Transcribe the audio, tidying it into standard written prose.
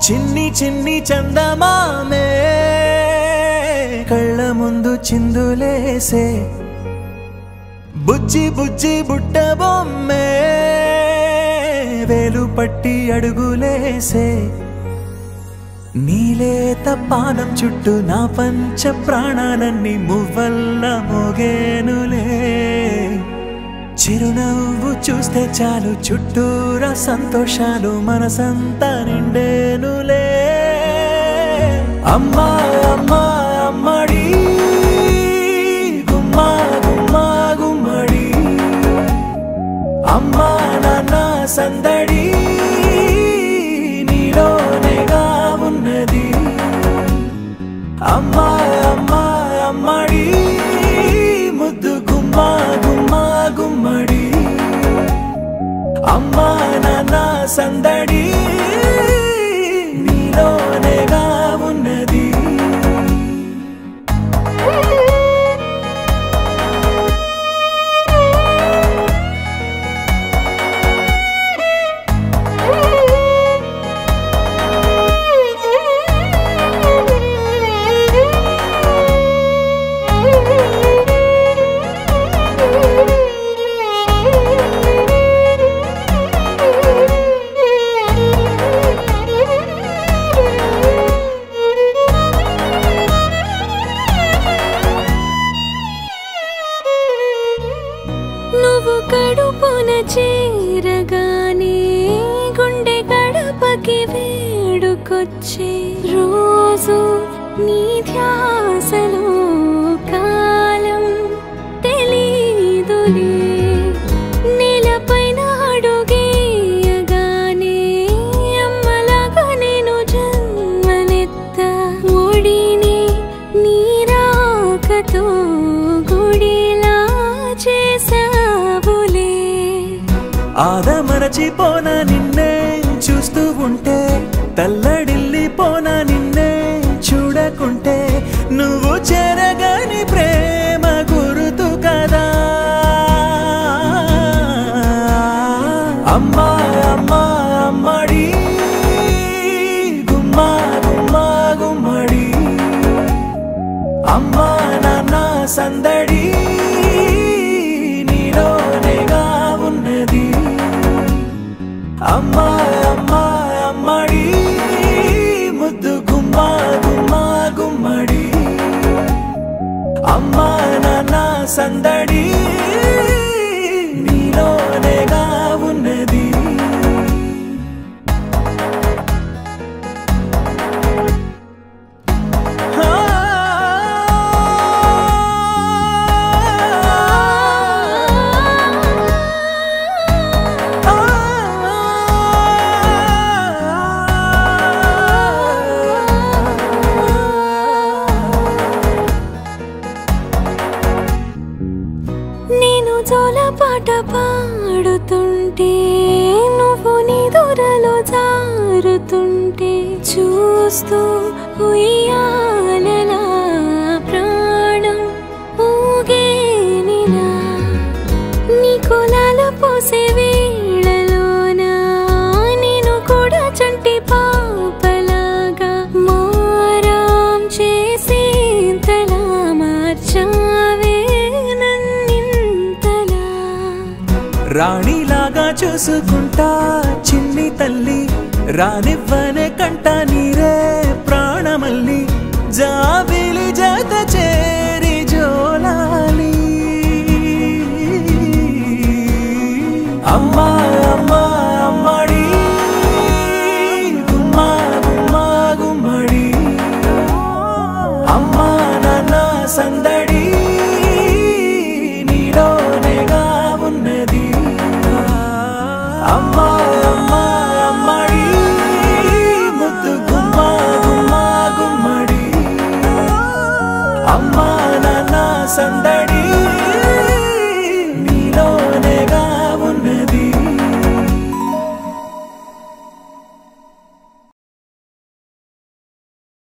చిన్ని చిన్ని చందమామే కళ్ళ ముందు చిందులేసే బుజ్జి బుజ్జి బుట్ట బొమ్మే వేలు పట్టి అడుగులేసే నీలేత పానం చుట్టూ నా పంచ ప్రాణాలన్నీ మువ్వల్ల మోగేనులే చిరునవ్వు చూస్తే చాలు చుట్టూరా సంతోషాలు మనసంతా నిండేనులే అమ్మా అమ్మా అమ్మడి గుమ్మా గుమ్మా గుమ్మడి అమ్మా నాన్న సందడి నీలోనేగా ఉన్నది అమ్మా అమ్మా అమ్మడి ముద్దు గుమ్మా గుమ్మా గుమ్మడి అమ్మా నాన్న సందడి నీలోనేగా ఉన్నది నువ్వు కడుపున చేరగానే గుండె గడపకి వేడుకొచ్చే రోజు నీ ధ్యాసలో కాలం తెలీదులే నేలపైన అడుగేయగానే అమ్మలాగా నేను జన్మనెత్త ఒడిని నీ రాకతో గుడిలా చేసావులే ఆదమరచిపోనా నిన్నే చూస్తూ ఉంటే తల్లడిల్లిపోనా నిన్నే చూడకుంటే నువ్వు చెరగని ప్రేమ గురుతు కదా అమ్మా అమ్మా అమ్మడి గుమ్మా గుమ్మా గుమ్మడి అమ్మా నాన్న సందడి నీలోనేగా ఉన్నది అమ్మా అమ్మా అమ్మడి ముద్దు గుమ్మా గుమ్మా గుమ్మడి అమ్మా నాన్న సందడి నీలోనేగా ఉన్నది నేను జోలపాట పాడుతుంటే నువ్వు నీ దూరలో జారుతుంటే చూస్తూ ఉయ్యాలలా ప్రాణం ఊగేనిలా నీ కులాల పోసే వేళలోనా నేను కూడా చంటి పాపలాగా మారాం చేసేంతలా మార్చావే రాణిలాగా చూసుకుంటా చిన్ని తల్లి రానివ్వనే కంట నీరే ప్రాణమల్లి జాబిలి జత చేరి జోలాలి అమ్మా అమ్మా అమ్మడి గుమ్మా గుమ్మా గుమ్మడి అమ్మా నాన్న సందడి నీలోనేగా ఉన్నది అమ్మా అమ్మా అమ్మడి ముద్దు గుమ్మా గుమ్మా గుమ్మడి అమ్మా నాన్న సందడి